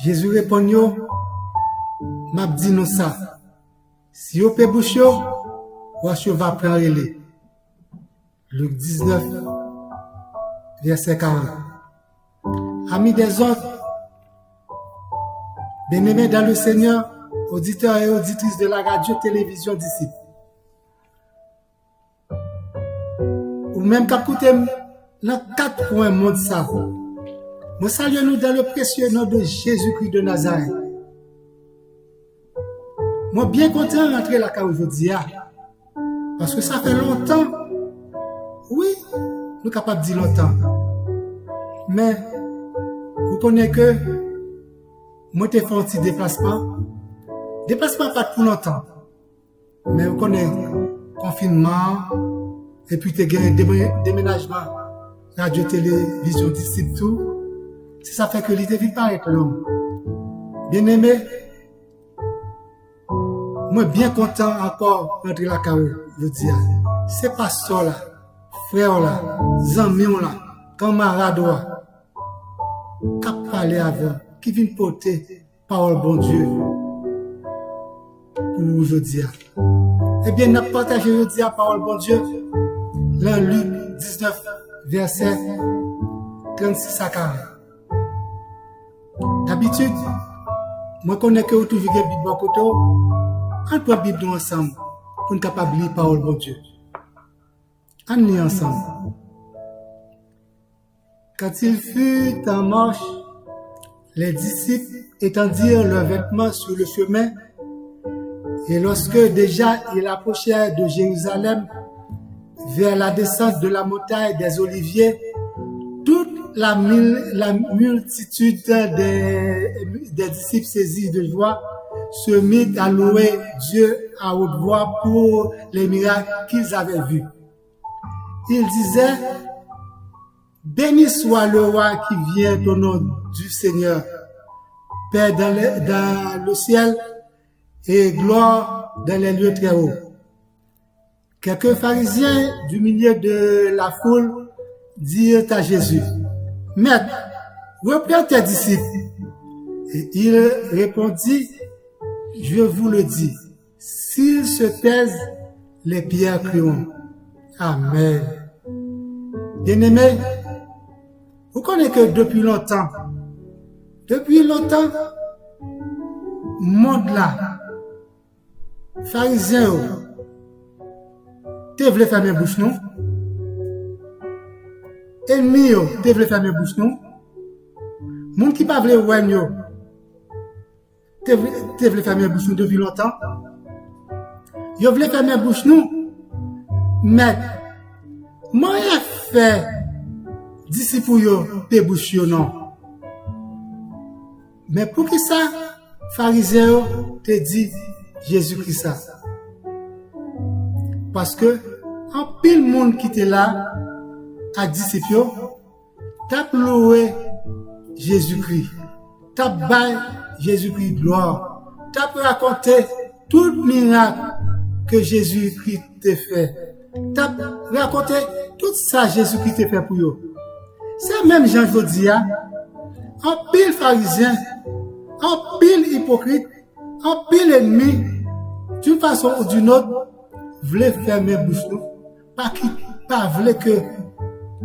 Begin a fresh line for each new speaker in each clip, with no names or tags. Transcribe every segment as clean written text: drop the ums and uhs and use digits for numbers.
Jésus répond yo, m'a dit nous ça. Si vous pouvez boucher, vous va prendre les. Luc 19, verset 40. Amis des autres, bien-aimés dans le Seigneur, auditeurs et auditrices de la radio-télévision disciples, ou même qu'écoutez dans 4 coins monde ça, nous saluons nous dans le précieux nom de Jésus-Christ de Nazareth. Moi bien content de rentrer là aujourd'hui, parce que ça fait longtemps, oui, nous sommes capables de dire longtemps, mais vous connaissez que moi j'ai fait un petit déplacement pas pour longtemps, mais vous connaissez confinement, et puis tu as un déménagement, radio, télévision, disciple, tout. Si ça fait que l'idée vite paraître long. Bien aimé, moi bien content encore d'entrer la carrière, je dis. C'est pas ça là, frère là, amis là, camarade là, qui parler avant, qui vient porter parole bon Dieu pour aujourd'hui. Eh bien, nous partagé aujourd'hui la parole bon Dieu dans Luc 19, verset 36 à 40. D'habitude, moi connais que vous trouvez la Bible à côté, on prend la Bible ensemble pour être capable de lire la parole de Dieu. On lit ensemble. Quand il fut en marche, les disciples étendirent leurs vêtements sur le chemin, et lorsque déjà ils approchèrent de Jérusalem vers la descente de la montagne des Oliviers, toute la multitude des disciples saisis de joie se mit à louer Dieu à haute voix pour les miracles qu'ils avaient vus. Ils disaient, béni soit le roi qui vient au nom du Seigneur, paix dans le ciel et gloire dans les lieux très hauts. Quelques pharisiens du milieu de la foule dirent à Jésus, Maître, reprends tes disciples. Et il répondit, je vous le dis, s'ils se taisent, les pierres crieront. Amen. Bien-aimés, vous connaissez que depuis longtemps, monde là, pharisiens, te voulez fermer bouche non? Ennemis, te voulez fermer bouche non? Monde qui pas voulait ouais yo, te voulez fermer bouche non depuis longtemps? Yo voulez fermer bouche non? Mais moi j'ai fait disciples yo te bouche yo non. Mais pour qui ça pharisiens te dit Jésus-Christ ça? Parce que en pile monde qui était là à disciples t'a loué Jésus-Christ, t'a baillé Jésus-Christ gloire, t'a raconté tout miracle que Jésus-Christ t'a fait, t'a raconté tout ça Jésus-Christ t'a fait pour eux. C'est même Jean Jodia, en pile pharisien, en pile hypocrite, en pile ennemi, d'une façon ou d'une autre, voulait fermer bouche nous, pas voulait que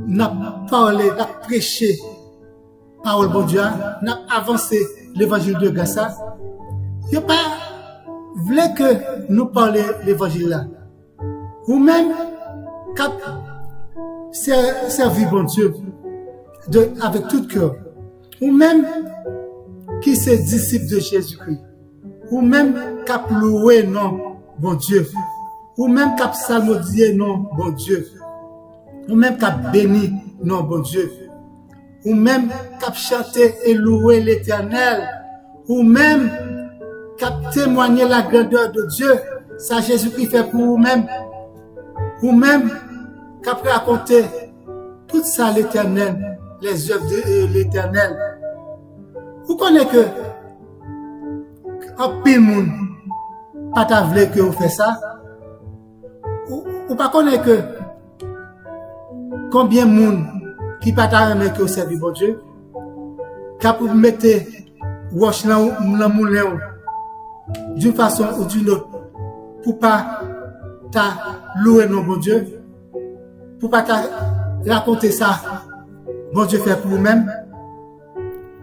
n'a parlé, n'a prêché parole bon Dieu, n'a avancé l'évangile de Gassa. Il pas voulait que nous parlions l'évangile là. Ou même cap servir bon Dieu avec tout cœur. Ou même qui se disciple de Jésus-Christ. Ou même cap louer non bon Dieu. Ou même cap psalmodier non bon Dieu. Ou même cap béni non bon Dieu. Ou même cap chanter et louer l'Éternel. Ou même cap témoigner la grandeur de Dieu. Ça Jésus-Christ fait pour vous-même. Ou même cap raconter tout ça l'Éternel, les œuvres de l'Éternel. Vous connaissez que en pile monde pas ta vle que vous fait ça. Ou pas connaître que combien de monde qui pas ta aimer que vous servez bon Dieu, cap vous mettre wash dans le moulin d'une façon ou d'une autre pour pas ta louer non bon Dieu, pour pas ta raconter ça bon Dieu fait pour nous-mêmes.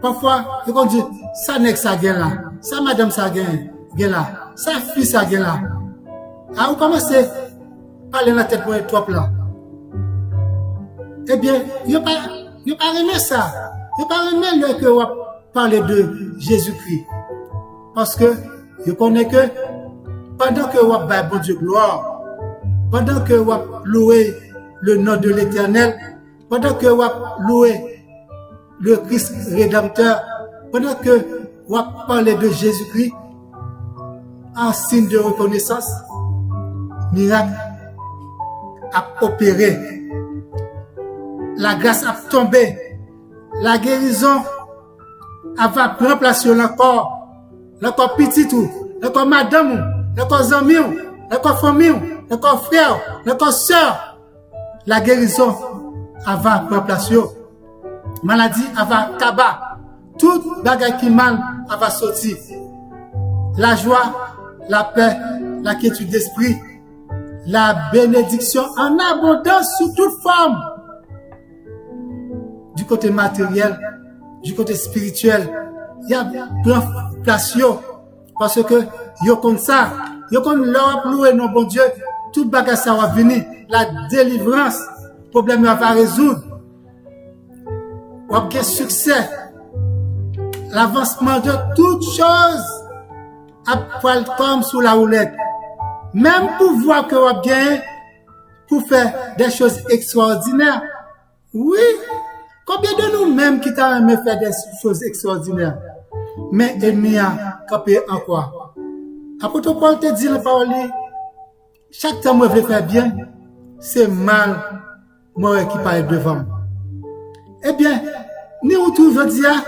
Parfois, on dit ça n'est que ça gagne là, ça madame ça gagne là, ça fille ça gagne là. Ah, vous commencez à parler dans la tête pour être trop là. Eh bien, il n'y a pas aimé ça. Il n'y a pas aimé le que vous parlez de Jésus-Christ. Parce que je connais que pendant que vous avez bon Dieu gloire, pendant que vous louez le nom de l'Éternel, pendant que vous louez le Christ Rédempteur, pendant que vous parlez de Jésus-Christ, en signe de reconnaissance, miracle a opéré. La grâce a tombé. La guérison va prendre place sur le corps. Le corps petit tout. Le corps madame. Le corps ami. Le corps famille. Le corps frère. Le corps soeur. La guérison va prendre place sur. Maladie va tabac. Tout bagage qui mal va sortir. La joie, la paix, la quiétude d'esprit, la bénédiction en abondance sous toute forme. Du côté matériel, du côté spirituel, il y a plein place parce que yo comme ça, yo comme leur louer non bon Dieu, tout bagage ça va venir, la délivrance, problème va résoudre. On va avoir succès, l'avancement de toutes choses à poil comme sous la roulette. Même pouvoir que vous avez pour faire des choses extraordinaires. Oui. Combien de nous-mêmes qui t'ont aimé faire des choses extraordinaires? Mais ennemi a capé en quoi? Apôtre Paul te dit la parole, chaque temps que je veux faire bien, c'est mal moi qui parle devant. Eh bien, nous retrouvons dire,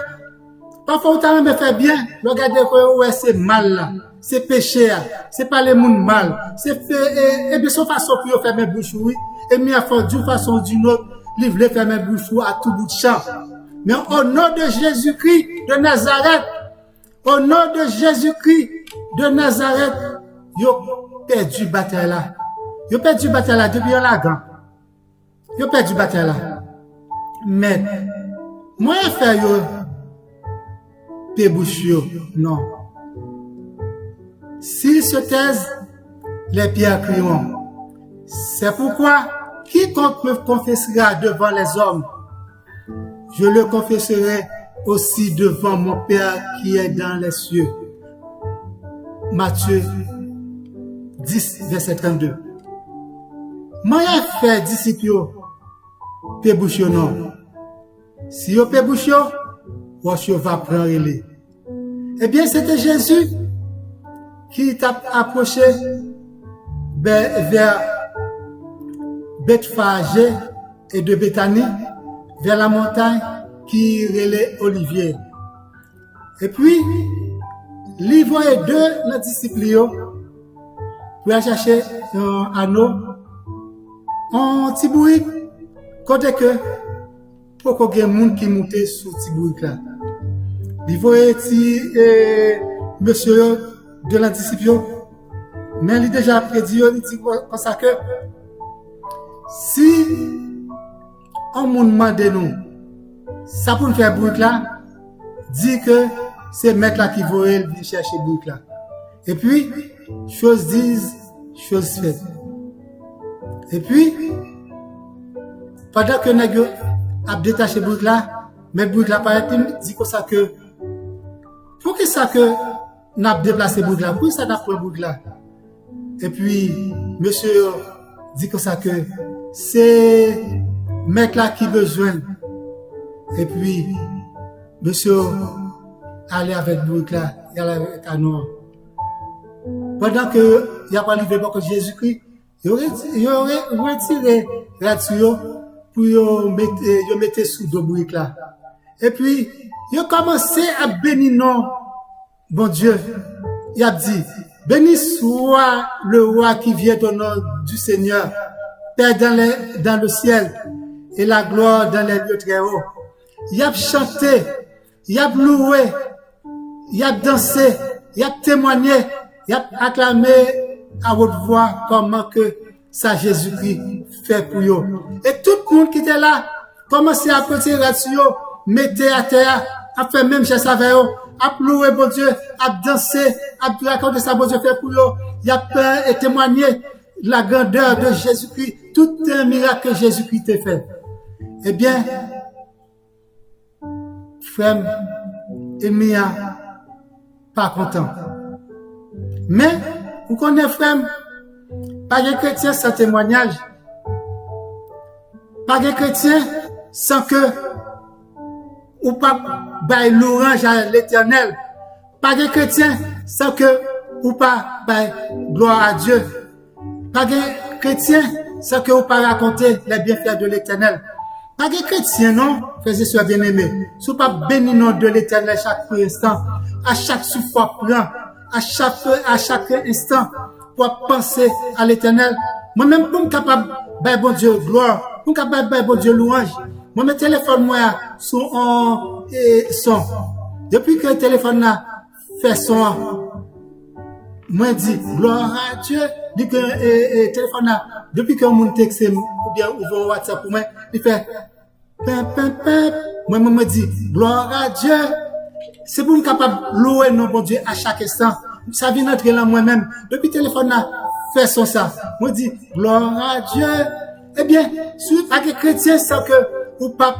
parfois vous aimé faire bien, regardez que ouais, c'est mal là. C'est péché, c'est pas les monde mal. C'est fait, et bien, son façon pour faire mes bouches, oui. Et bien, d'une façon ou d'une autre, livrer faire mes bouches à tout bout de champ. Mais au nom de Jésus-Christ de Nazareth, au nom de Jésus-Christ de Nazareth, yo perdu bataille là. Yo perdu bataille là depuis la gang. Yo perdu bataille là. Mais, moi, faire yo, pe bouche yo, non. S'ils se taisent, les pierres crieront. C'est pourquoi, quiconque me confessera devant les hommes, je le confesserai aussi devant mon Père qui est dans les cieux. Matthieu 10, verset 32. Moi, j'ai fait disciples, pe bouche yo non. Si yo pe bouche yo, vous va prendre les. Eh bien, c'était Jésus qui t'a approché vers Bethphagée et de Béthanie, vers la montagne qui relait Olivier. Et puis, il voyait deux disciples pour aller chercher un anneau, un petit bourrique, côté que, pour qu'il y ait des gens qui montent sur ce petit bourrique là. Il voyait monsieur de la disciple, mais il a déjà prédit, il dit comme ça que si on nous demande nous, ça pour nous faire bruit là, dit que c'est maître là qui va venir chercher bruit là. Et puis, choses disent, choses faites. Et puis, pendant que nous avons détaché bruit là, mais bruit là pas été dit comme ça que pour que ça que n'a déplacé bruit là, pour ça n'a pris bruit là. Et puis monsieur dit comme ça que c'est mec là qui besoin. Et puis monsieur allait avec bruit là, il allait avec canon. Pendant que il a pas livré pour Jésus-Christ, il aurait retiré là-dessus pour mettre sous deux briques là. Et puis il a commencé à bénir non, bon Dieu. Il a dit, béni soit le roi qui vient au nom du Seigneur, Père dans le ciel et la gloire dans les lieux très hauts. Il a chanté, il a loué, il a dansé, il a témoigné, il a acclamé à haute voix comment que ça Jésus-Christ fait pour eux. Et tout le monde qui était là, commençait à côté là-dessus, mettez à terre, a fait même geste avec eux, a loué bon Dieu, a dansé, a raconté ça bon Dieu fait pour eux. Il a peur et témoigné la grandeur de Jésus-Christ, tout un miracle que Jésus-Christ a fait. Eh bien, frère, Emilia, pas content. Mais, vous connaissez, frère, pas de chrétien sans témoignage. Pas de chrétien sans que, ou pas, bail louange à l'éternel. Pas de chrétien sans que, ou pas, bail gloire à Dieu. Pas de chrétien sans que, ou pas raconter les bienfaits de l'éternel. Pas de chrétien, non, frères et sœurs bien-aimés. Si vous pas béni nom de l'éternel chaque instant, à chaque souffle prend, à chaque instant, pour penser à l'éternel. Moi-même, pour me capable, ben bon Dieu, gloire, pour me capable, ben bon Dieu, louange. Moi, mon téléphone, moi, son, son. Depuis que le téléphone a fait son, moi, dit, gloire à Dieu, dit que, téléphone a, depuis que mon texte, ou bien, ouvre WhatsApp pour moi, il fait, moi, me dit, gloire à Dieu. C'est pour me capable louer non bon Dieu à chaque instant. Ça vient d'entrer là moi-même. Depuis le téléphone là, fait son ça. Moi dis, gloire à Dieu. Eh bien, si vous pas que chrétien, sans que vous pas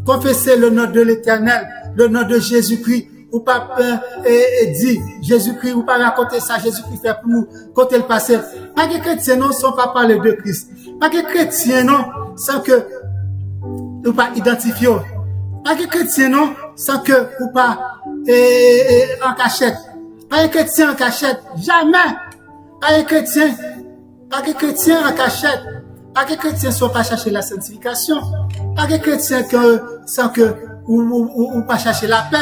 confesser le nom de l'éternel, le nom de Jésus-Christ, ou pas dire Jésus-Christ, ou pas raconter ça, Jésus-Christ fait pour nous, côté le passé. Pas que chrétien non, sans pas parler de Christ. Pas que chrétien non, sans que vous pas identifier. Pas que chrétien non, sans que vous pas en cachette. Pas que chrétien en cachette. Jamais. Pas que chrétien en cachette. Pas que chrétien soit pas chercher la sanctification. Pas que chrétien sans que ou pas chercher la paix.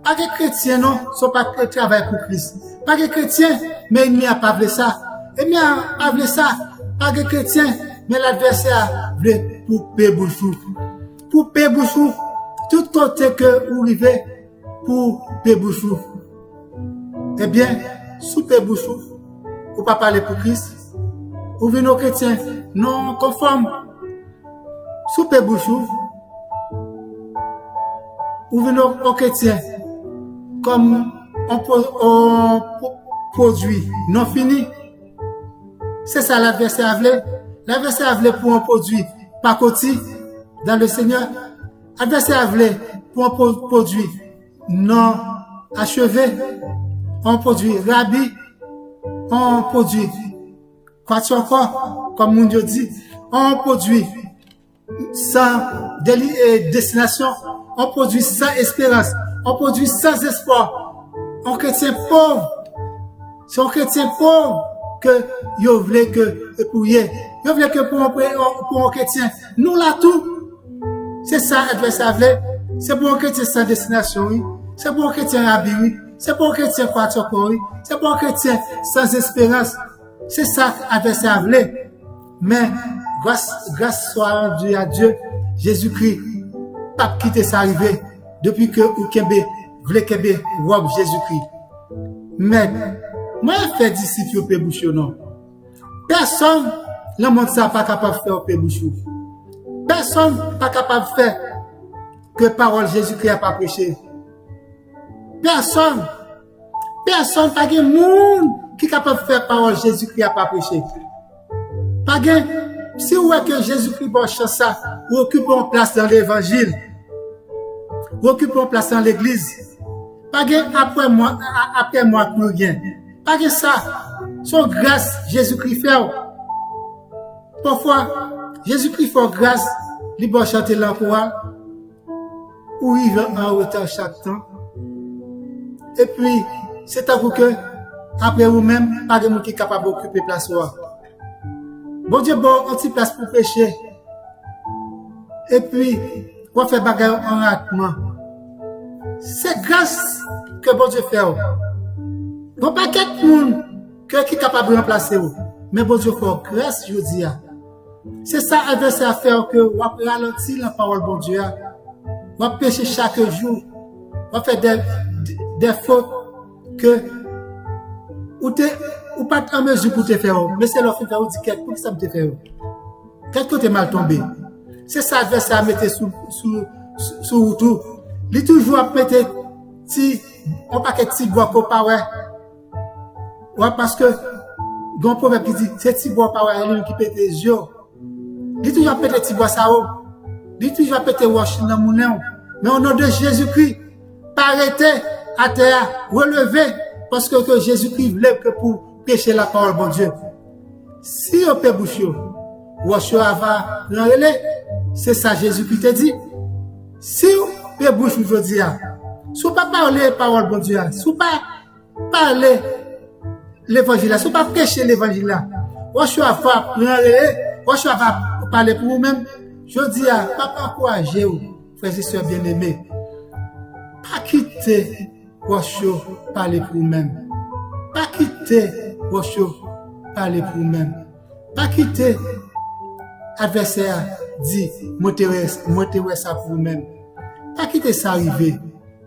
Pas que chrétien non, soit pas travailler pour Christ. Pas que chrétien, mais il n'y a pas voulu ça. Il n'y a pas voulu ça. Pas que chrétien, mais l'adversaire veut pour payer bouchou. Pour payer bouchou. Tout côté que vous arrivez pour Pébouchou. Eh bien, sous Pébouchou, vous pas parler pour Christ. Vous venez aux chrétiens non conformes. Sous Pébouchou, vous venez aux chrétiens comme on produit non fini. C'est ça l'adversaire voulait. L'adversaire voulait pour un produit pas côté dans le Seigneur. L'adversaire voulait pour un produit non achevé, un produit rabi, un produit comme mon Dieu dit, un produit sans destination, un produit sans espérance, un produit sans espoir, un chrétien pauvre. C'est un chrétien pauvre que vous voulez que pour y. Vous voulez que pour un chrétien, nous là tout. C'est ça, l'adversaire voulait. C'est pour un chrétien sans destination, oui. C'est pour un chrétien habillé, oui. C'est pour un chrétien oui. C'est pour un chrétien sans espérance. C'est ça, l'adversaire voulait. Mais, grâce soit rendue à Dieu, Jésus-Christ, pas quitter sa arrivée, depuis que Oukembe voulait Kembe, robe Jésus-Christ. Mais, moi, je fais disciple au Pébouchou, non. Personne, le monde ça pas capable de faire au Pébouchou. Personne pas capable de faire que parole Jésus-Christ a pas prêché. Personne pas de monde qui est capable de faire parole Jésus-Christ a pas prêché. Pas de, si vous voyez que Jésus-Christ va chanter ça, vous occupez une place dans l'évangile, vous occupez une place dans l'église. Pas de après moi plus rien. Pas de ça. Son grâce, Jésus-Christ fait. Parfois, Jésus-Christ fait grâce, il va chanter l'encourage, ou il va en retard chaque temps. Et puis, c'est à vous que, après vous-même, pas de monde qui est capable d'occuper place. Bon Dieu, bon, on t'y place pour pécher. Et puis, on fait bagarre en ratement. C'est grâce que bon Dieu fait. Bon, pas quelqu'un monde qui est capable de remplacer vous. Mais bon Dieu fait grâce, je dis. C'est ça, adversaire à faire que vous ralentissez la parole, bon Dieu. Vous pécher chaque jour. Vous faites des fautes que ou pas en mesure pour te faire, mais c'est leur faire, ou dit, qu'est-ce que ça me te fait? Qu'est-ce que t'es mal tombé? C'est ça, adversaire mettre sous tout. Il toujours mettre si, on pas qu'être si bois qu'on pas ouais. Ouais, parce que, gon proverbe qui dit, c'est si bois pas ouais, qui pète les yeux. Il toujours mettre si bois ça haut. Il toujours mettre wash dans moulin. Mais au nom de Jésus-Christ, pas arrêter à terre, relever, parce que Jésus-Christ voulait que pour prêcher la parole, bon Dieu. Si on peut boucher, wash va l'enlever, c'est ça Jésus-Christ te dit. Si on peut boucher aujourd'hui, si on pas parler parole, bon Dieu, si on pas parler l'évangile, si on pas prêcher l'évangile, wash va l'enlever, wash va parler pour vous-même. Je dis à papa, encouragez vous, frères et sœurs bien-aimés. Pas quitter Washo, parler pour vous-même. Pas quitter Washo, parler pour vous-même. Pas quitter adversaire, dit, montez ça pour vous-même. Pas quitter ça arriver.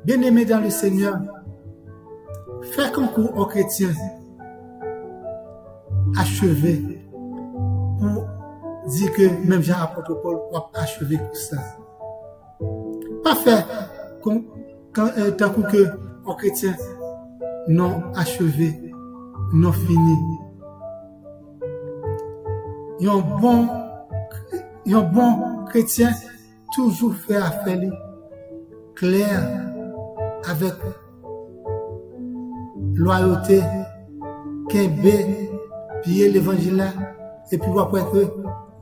Bien-aimés dans le Seigneur, faire concours aux chrétiens, achever, pour dire que même Jean-Apôtre Paul va achever tout ça. Pas faire tant que les chrétiens non achevé, non fini. Un bon chrétien toujours fait affaire claire avec loyauté, qu'aimer, piller l'évangile et puis après que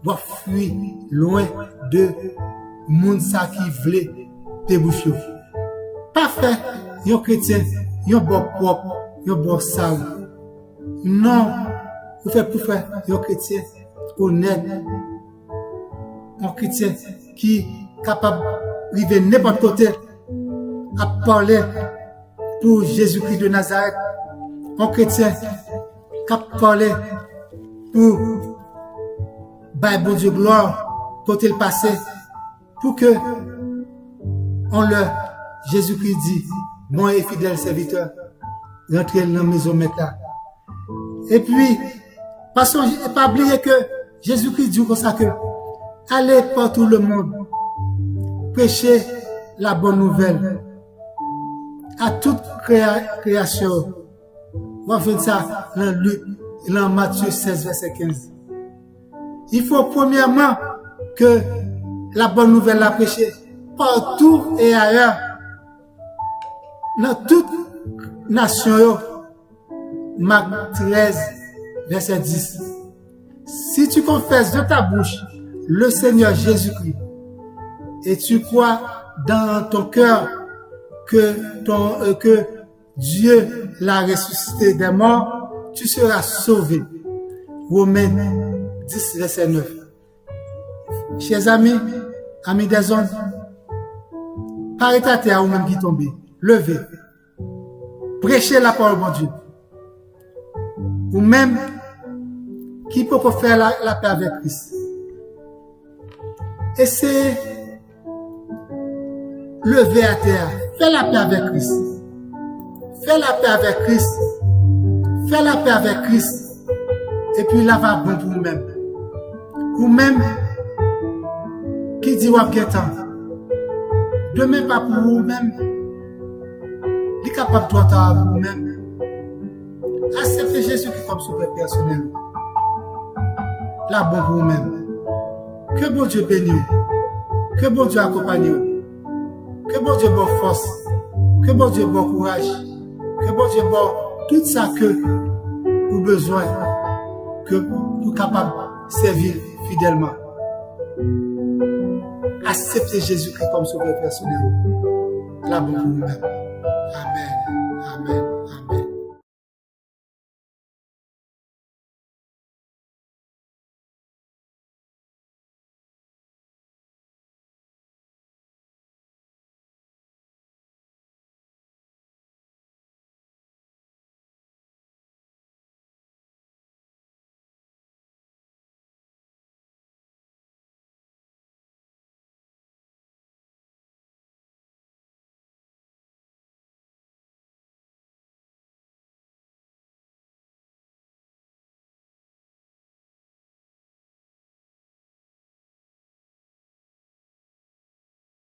va fuir loin de monde ça qui voulait déboucher. Pas faire un chrétien, un bon propre, un bon sale. Non, vous faites pour faire un chrétien honnête, un chrétien qui est capable d'arriver n'importe côté à parler pour Jésus-Christ de Nazareth, un chrétien capable de parler pour bon Dieu gloire côté le passé, pour que on leur Jésus-Christ dit, moi et fidèle serviteur, rentrez dans la maison maintenant. Et puis, parce que pas oublier que Jésus-Christ dit comme ça que, allez par tout le monde, prêchez la bonne nouvelle à toute création. On va faire ça dans Luc, dans Matthieu 16, verset 15. Il faut premièrement que la bonne nouvelle la prêcher partout et ailleurs. Dans toute nation, Marc 13, verset 10. Si tu confesses de ta bouche le Seigneur Jésus-Christ et tu crois dans ton cœur que Dieu l'a ressuscité des morts, tu seras sauvé. Romains 10, verset 9. Chers amis, amis des hommes, parlez à terre ou même qui tombe. Levez. Prêchez la parole de Dieu. Ou même qui peut faire la paix avec Christ. Et c'est lever à terre. Fais la paix avec Christ. Fais la paix avec Christ. Fais la paix avec Christ. Et puis là va bon pour vous-même. Ou même qui dit wap getan. Demain pas pour vous-même. Il est capable de toi pour vous-même. Acceptez Jésus-Christ comme sauveur personnel. Là bon pour vous-même. Que bon Dieu bénisse. Que bon Dieu accompagne. Que bon Dieu bonne force. Que bon Dieu bon courage. Que bon Dieu bon tout ça que vous besoin. Que vous capable de servir fidèlement. Acceptez Jésus-Christ comme sauveur personnel. Là bon pour vous-même. Amen. Amen.